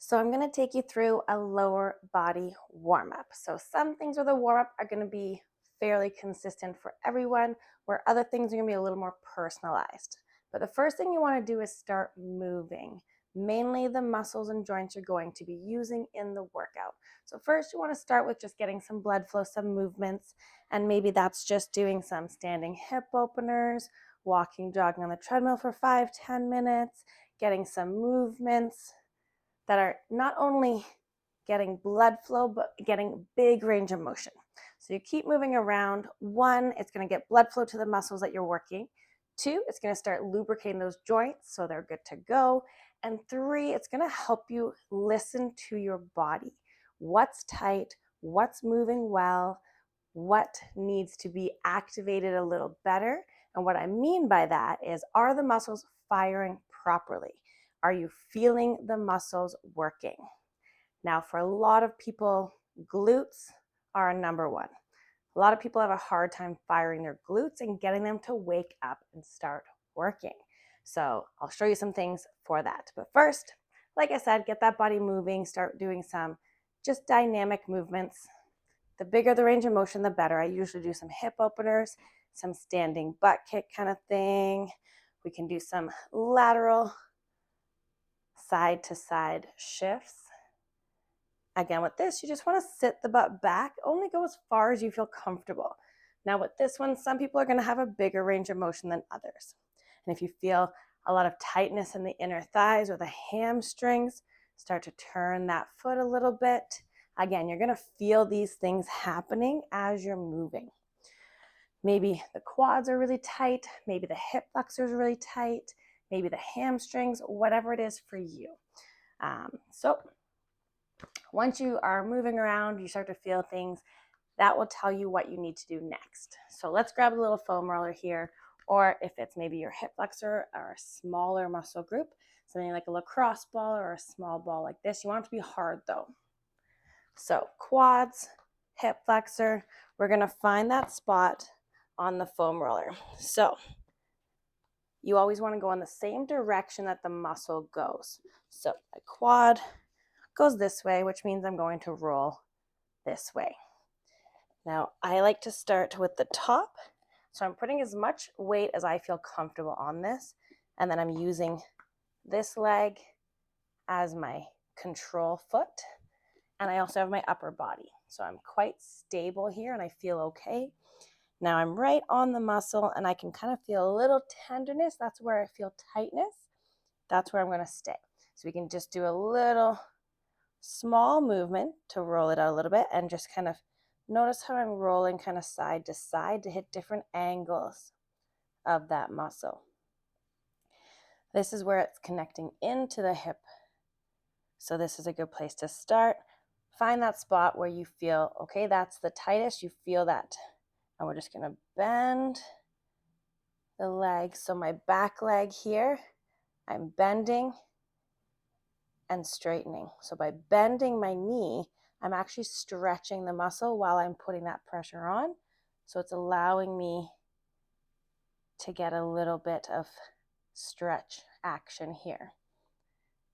So I'm going to take you through a lower body warm up. So some things with a warm up are going to be fairly consistent for everyone, where other things are going to be a little more personalized. But the first thing you want to do is start moving. Mainly the muscles and joints you're going to be using in the workout. So first you want to start with just getting some blood flow, some movements, and maybe that's just doing some standing hip openers, walking, jogging on the treadmill for 5-10 minutes, getting some movements that are not only getting blood flow, but getting big range of motion. So you keep moving around. One, it's going to get blood flow to the muscles that you're working. Two, it's going to start lubricating those joints so they're good to go. And three, it's going to help you listen to your body. What's tight, what's moving well, what needs to be activated a little better. And what I mean by that is, are the muscles firing properly? Are you feeling the muscles working? Now, for a lot of people, glutes are number one. A lot of people have a hard time firing their glutes and getting them to wake up and start working. So I'll show you some things for that. But first, like I said, get that body moving, start doing some just dynamic movements. The bigger the range of motion, the better. I usually do some hip openers, some standing butt kick kind of thing. We can do some lateral side to side shifts. Again, with this, you just want to sit the butt back, only go as far as you feel comfortable. Now with this one, some people are going to have a bigger range of motion than others. And if you feel a lot of tightness in the inner thighs or the hamstrings, start to turn that foot a little bit. Again, you're going to feel these things happening as you're moving. Maybe the quads are really tight, maybe the hip flexors are really tight, maybe the hamstrings, whatever it is for you. So once you are moving around, you start to feel things, that will tell you what you need to do next. So let's grab a little foam roller here, or if it's maybe your hip flexor or a smaller muscle group, something like a lacrosse ball or a small ball like this. You want it to be hard though. So quads, hip flexor, we're going to find that spot on the foam roller. So you always want to go in the same direction that the muscle goes. So my quad goes this way, which means I'm going to roll this way. Now, I like to start with the top. So I'm putting as much weight as I feel comfortable on this. And then I'm using this leg as my control foot. And I also have my upper body. So I'm quite stable here and I feel okay. Now I'm right on the muscle and I can kind of feel a little tenderness. That's where I feel tightness. That's where I'm going to stay. So we can just do a little small movement to roll it out a little bit and just kind of notice how I'm rolling kind of side to side to hit different angles of that muscle. This is where it's connecting into the hip. So this is a good place to start. Find that spot where you feel, okay, that's the tightest, you feel that. And we're just going to bend the leg. So my back leg here, I'm bending and straightening. So by bending my knee, I'm actually stretching the muscle while I'm putting that pressure on. So it's allowing me to get a little bit of stretch action here.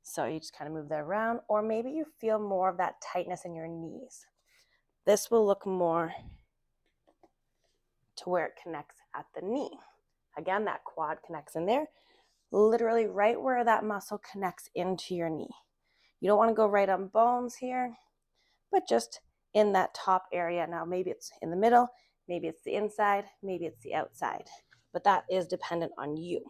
So you just kind of move that around, or maybe you feel more of that tightness in your knees. This will look more to where it connects at the knee. Again, that quad connects in there, literally right where that muscle connects into your knee. You don't want to go right on bones here, but just in that top area. Now, maybe it's in the middle, maybe it's the inside, maybe it's the outside, but that is dependent on you.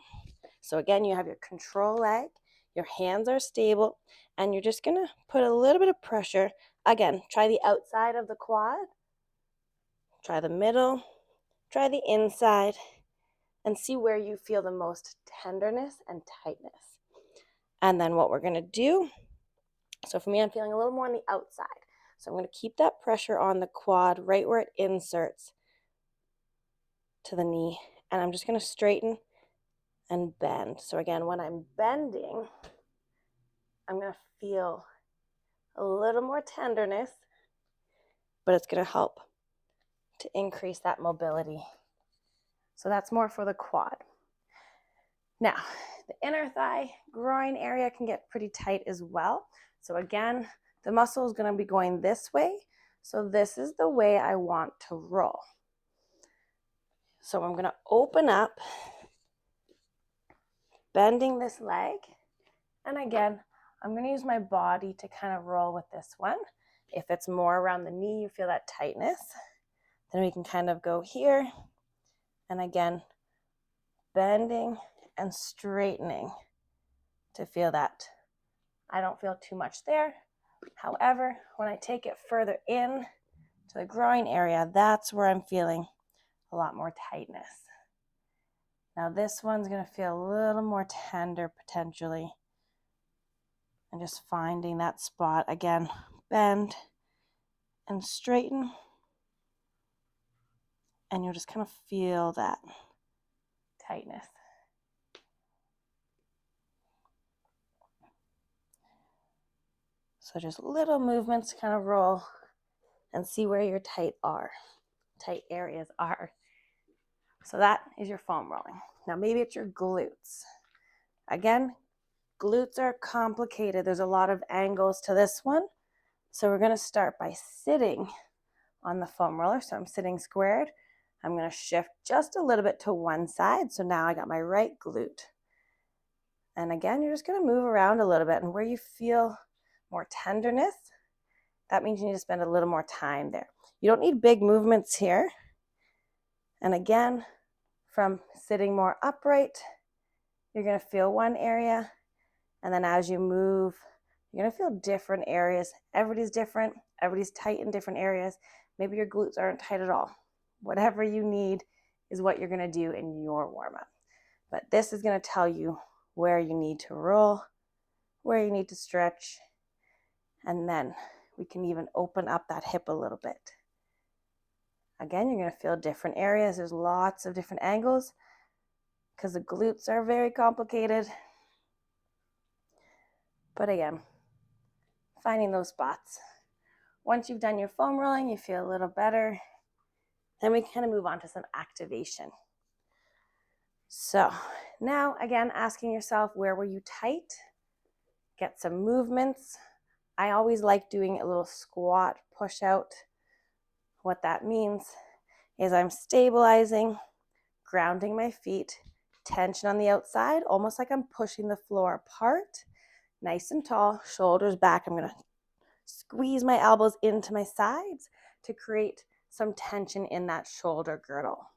So again, you have your control leg, your hands are stable, and you're just gonna put a little bit of pressure. Again, try the outside of the quad, try the middle, try the inside, and see where you feel the most tenderness and tightness. And then what we're gonna do, so for me, I'm feeling a little more on the outside. So I'm gonna keep that pressure on the quad right where it inserts to the knee, and I'm just gonna straighten and bend. So again, when I'm bending, I'm going to feel a little more tenderness, but it's going to help to increase that mobility. So that's more for the quad. Now, The inner thigh, groin area can get pretty tight as well. So again, the muscle is going to be going this way. So this is the way I want to roll. So I'm going to open up, bending this leg. And again, I'm going to use my body to kind of roll with this one. If it's more around the knee, you feel that tightness, then we can kind of go here. And again, bending and straightening to feel that. I don't feel too much there. However, when I take it further in to the groin area, that's where I'm feeling a lot more tightness. Now this one's going to feel a little more tender potentially. And just finding that spot. Again, bend and straighten. And you'll just kind of feel that tightness. So just little movements to kind of roll and see where your tight areas are. So that is your foam rolling. Now maybe it's your glutes. Again, glutes are complicated. There's a lot of angles to this one. So we're going to start by sitting on the foam roller. So I'm sitting squared. I'm going to shift just a little bit to one side. So now I got my right glute. And again, you're just going to move around a little bit. And where you feel more tenderness, that means you need to spend a little more time there. You don't need big movements here. And again, from sitting more upright, you're going to feel one area. And then as you move, you're going to feel different areas. Everybody's different. Everybody's tight in different areas. Maybe your glutes aren't tight at all. Whatever you need is what you're going to do in your warm-up. But this is going to tell you where you need to roll, where you need to stretch, and then we can even open up that hip a little bit. Again, you're going to feel different areas. There's lots of different angles because the glutes are very complicated. But again, finding those spots. Once you've done your foam rolling, you feel a little better. Then we kind of move on to some activation. So now, again, asking yourself, where were you tight? Get some movements. I always like doing a little squat push out. What that means is I'm stabilizing, grounding my feet, tension on the outside, almost like I'm pushing the floor apart, nice and tall, shoulders back. I'm going to squeeze my elbows into my sides to create some tension in that shoulder girdle.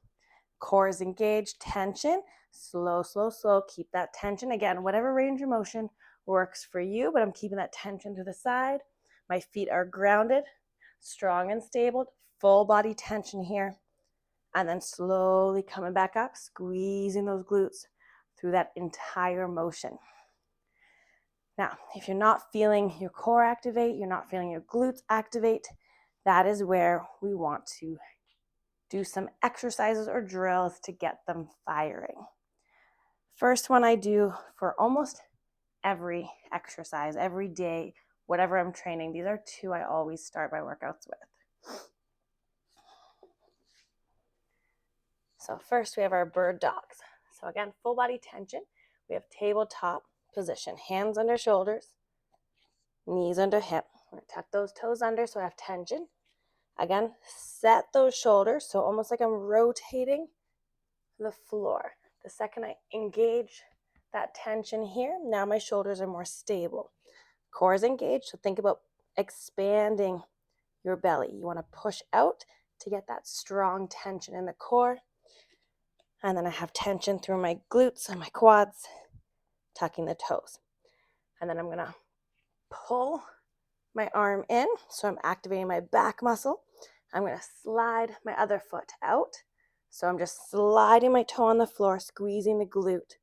Core is engaged, tension, slow, slow, slow. Keep that tension. Again, whatever range of motion works for you, but I'm keeping that tension to the side. My feet are grounded, strong and stable, full body tension here. And then slowly coming back up, squeezing those glutes through that entire motion. Now, if you're not feeling your core activate, you're not feeling your glutes activate, that is where we want to do some exercises or drills to get them firing. First one I do for almost every exercise, every day, whatever I'm training. These are two I always start my workouts with. So first we have our bird dogs. So again, full body tension. We have tabletop position, hands under shoulders, knees under hip. We're going to tuck those toes under so I have tension. Again, set those shoulders, so almost like I'm rotating the floor. The second I engage that tension here, now my shoulders are more stable. Core is engaged, so think about expanding your belly. You want to push out to get that strong tension in the core. And then I have tension through my glutes and my quads, tucking the toes. And then I'm going to pull my arm in, so I'm activating my back muscle. I'm going to slide my other foot out. So I'm just sliding my toe on the floor, squeezing the glute.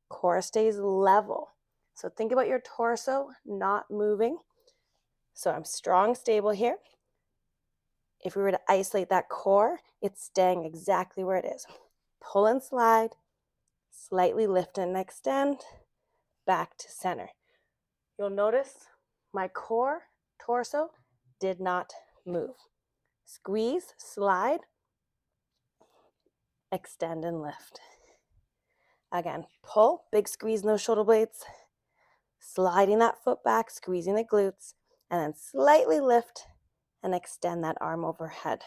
Core stays level. So think about your torso not moving. So I'm strong, stable here. If we were to isolate that core, it's staying exactly where it is. Pull and slide, slightly lift and extend, back to center. You'll notice my core, torso, did not move. Squeeze, slide, extend and lift. Again, pull, big squeeze in those shoulder blades, sliding that foot back, squeezing the glutes, and then slightly lift and extend that arm overhead.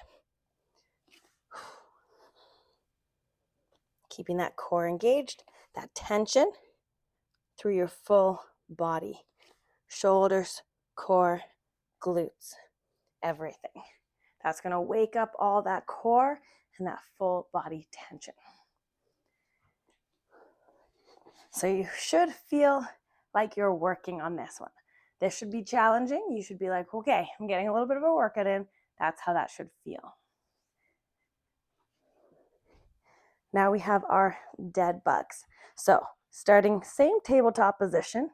Keeping that core engaged, that tension through your full body. Shoulders, core, glutes, everything. That's going to wake up all that core and that full body tension. So you should feel like you're working on this one. This should be challenging. You should be like, okay, I'm getting a little bit of a workout in. That's how that should feel. Now we have our dead bugs. So starting same tabletop position,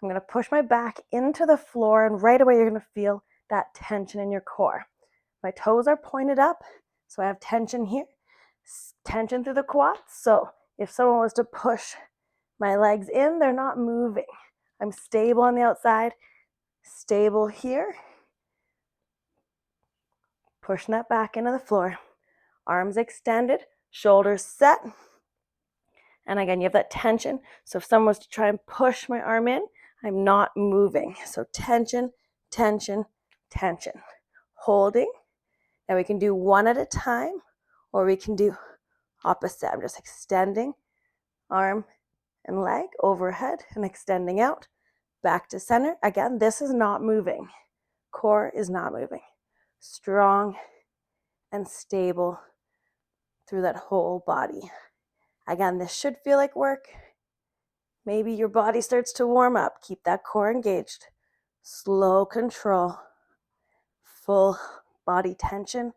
I'm going to push my back into the floor, and right away you're going to feel that tension in your core. My toes are pointed up, so I have tension here, tension through the quads. So if someone was to push my legs in, they're not moving. I'm stable on the outside, stable here. Pushing that back into the floor. Arms extended, shoulders set. And again, you have that tension. So if someone was to try and push my arm in, I'm not moving. So tension, tension, tension. Holding. Now we can do one at a time, or we can do opposite. I'm just extending arm and leg overhead and extending out. Back to center. Again, this is not moving. Core is not moving. Strong and stable through that whole body. Again, this should feel like work. Maybe your body starts to warm up. Keep that core engaged. Slow control. Full body tension.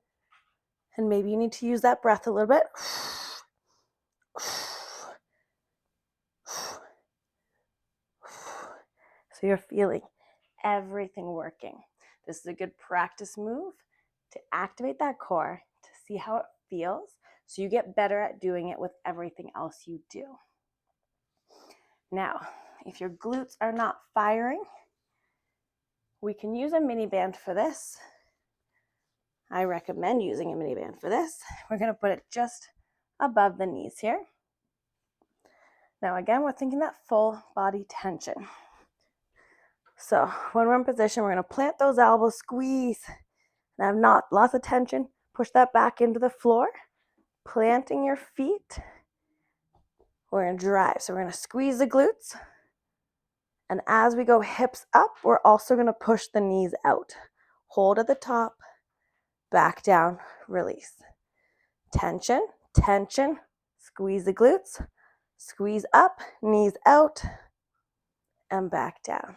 And maybe you need to use that breath a little bit. So you're feeling everything working. This is a good practice move to activate that core, to see how it feels, so you get better at doing it with everything else you do. Now, if your glutes are not firing, we can use a mini band for this. I recommend using a mini band for this. We're going to put it just above the knees here. Now again, we're thinking that full body tension. So when we're in position, we're going to plant those elbows, squeeze. And have not lots of tension. Push that back into the floor. Planting your feet. We're going to drive. So we're going to squeeze the glutes. And as we go hips up, we're also going to push the knees out. Hold at the top. Back down. Release. Tension. Tension. Squeeze the glutes. Squeeze up. Knees out. And back down.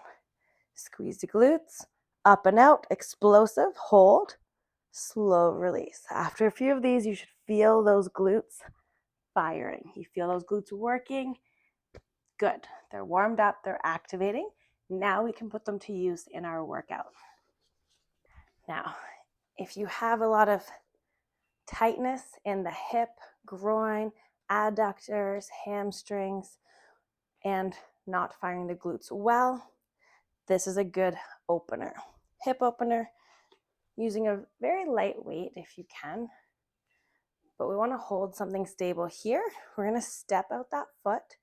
Squeeze the glutes. Up and out. Explosive. Hold. Slow release. After a few of these, you should feel those glutes firing. You feel those glutes working. Good. They're warmed up. They're activating. Now we can put them to use in our workout. Now, if you have a lot of tightness in the hip, groin, adductors, hamstrings, and not firing the glutes well, this is a good opener. Hip opener, using a very light weight if you can. But we want to hold something stable here. We're going to step out that foot,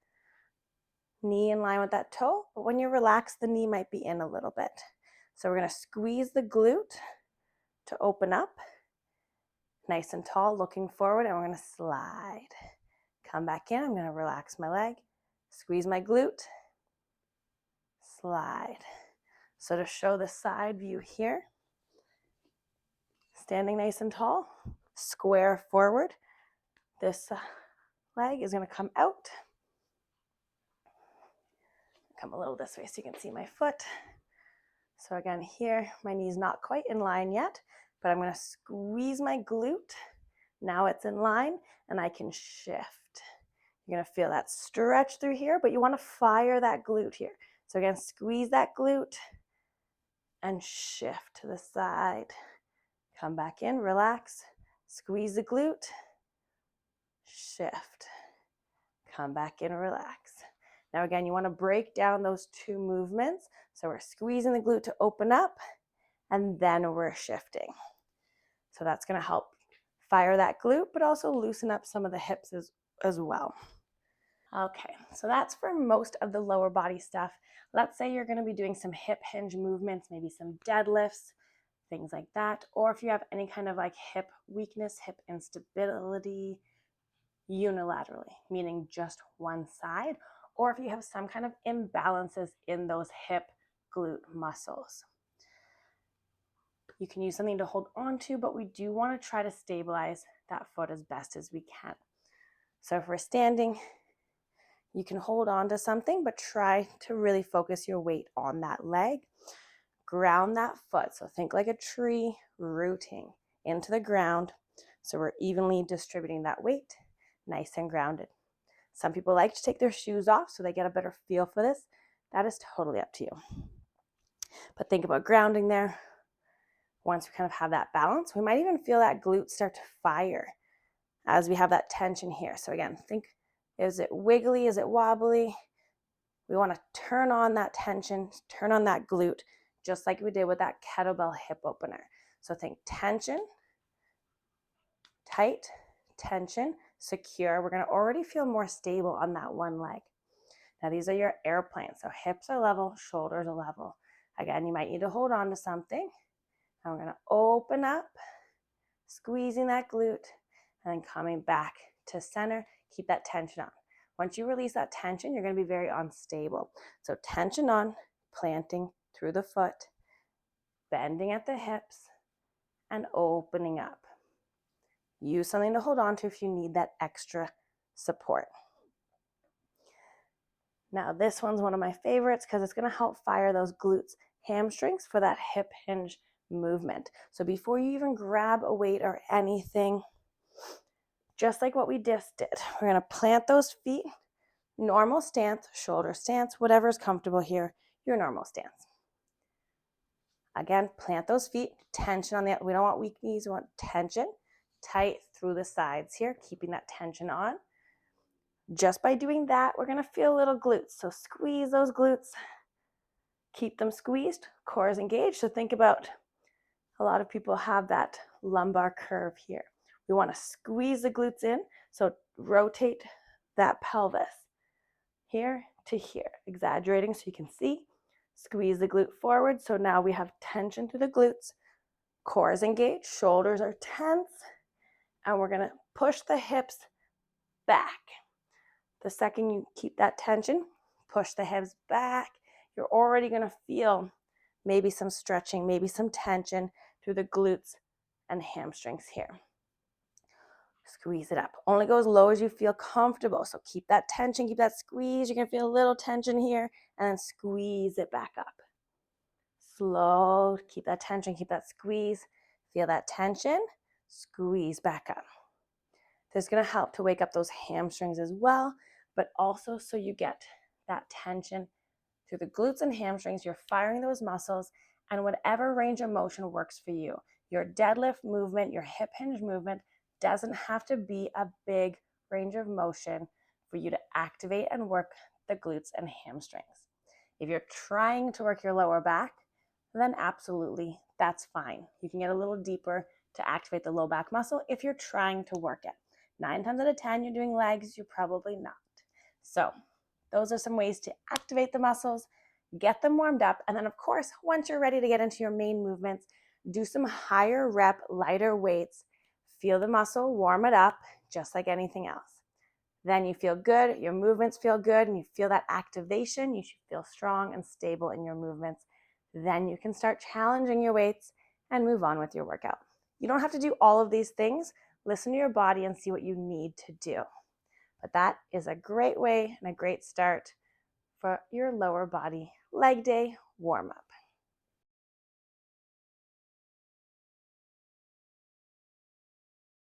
knee in line with that toe. But when you relax, the knee might be in a little bit. So we're going to squeeze the glute to open up. Nice and tall, looking forward, and we're going to slide. Come back in. I'm going to relax my leg. Squeeze my glute. Slide. So to show the side view here, standing nice and tall, square forward. This leg is going to come out. Come a little this way so you can see my foot. So again, here, my knee's not quite in line yet, but I'm going to squeeze my glute. Now it's in line, and I can shift. You're going to feel that stretch through here, but you want to fire that glute here. So again, squeeze that glute and shift to the side. Come back in, relax, squeeze the glute, shift. Come back in, relax. Now again, you want to break down those two movements. So we're squeezing the glute to open up, and then we're shifting. So that's going to help fire that glute, but also loosen up some of the hips as well. Okay, so that's for most of the lower body stuff. Let's say you're going to be doing some hip hinge movements, maybe some deadlifts, things like that. Or if you have any kind of like hip weakness, hip instability unilaterally, meaning just one side, or if you have some kind of imbalances in those hip glute muscles. You can use something to hold on to, but we do want to try to stabilize that foot as best as we can. So if we're standing, you can hold on to something, but try to really focus your weight on that leg. Ground that foot. So think like a tree rooting into the ground. So we're evenly distributing that weight, nice and grounded. Some people like to take their shoes off so they get a better feel for this. That is totally up to you. But think about grounding there. Once we kind of have that balance, we might even feel that glute start to fire as we have that tension here. So again, think, is it wiggly? Is it wobbly? We want to turn on that tension, turn on that glute, just like we did with that kettlebell hip opener. So think tension, tight, tension, secure. We're going to already feel more stable on that one leg. Now these are your airplanes. So hips are level, shoulders are level. Again, you might need to hold on to something. And we're going to open up, squeezing that glute, and then coming back to center. Keep that tension on. Once you release that tension, you're going to be very unstable. So tension on, planting through the foot, bending at the hips, and opening up. Use something to hold on to if you need that extra support. Now this one's one of my favorites because it's going to help fire those glutes, hamstrings for that hip hinge movement. So before you even grab a weight or anything, just like what we just did, we're going to plant those feet, normal stance, shoulder stance, whatever is comfortable here, your normal stance. Again, plant those feet, tension on the, we don't want weak knees, we want tension, tight through the sides here, keeping that tension on. Just by doing that, we're going to feel little glutes. So squeeze those glutes, keep them squeezed, core is engaged. So think about, a lot of people have that lumbar curve here. We want to squeeze the glutes in, so rotate that pelvis here to here, exaggerating so you can see. Squeeze the glute forward, so now we have tension through the glutes. Core is engaged, shoulders are tense, and we're going to push the hips back. The second you keep that tension, push the hips back, you're already going to feel maybe some stretching, maybe some tension through the glutes and hamstrings here. Squeeze it up. Only go as low as you feel comfortable. So keep that tension, keep that squeeze. You're going to feel a little tension here and then squeeze it back up. Slow, keep that tension, keep that squeeze. Feel that tension, squeeze back up. This is going to help to wake up those hamstrings as well, but also so you get that tension through the glutes and hamstrings. You're firing those muscles, and whatever range of motion works for you. Your deadlift movement, your hip hinge movement doesn't have to be a big range of motion for you to activate and work the glutes and hamstrings. If you're trying to work your lower back, then absolutely, that's fine. You can get a little deeper to activate the low back muscle if you're trying to work it. 9 times out of 10, you're doing legs, you're probably not. So those are some ways to activate the muscles, get them warmed up, and then of course, once you're ready to get into your main movements, do some higher rep, lighter weights, feel the muscle, warm it up, just like anything else. Then you feel good, your movements feel good, and you feel that activation. You should feel strong and stable in your movements. Then you can start challenging your weights and move on with your workout. You don't have to do all of these things. Listen to your body and see what you need to do. But that is a great way and a great start for your lower body leg day warm-up.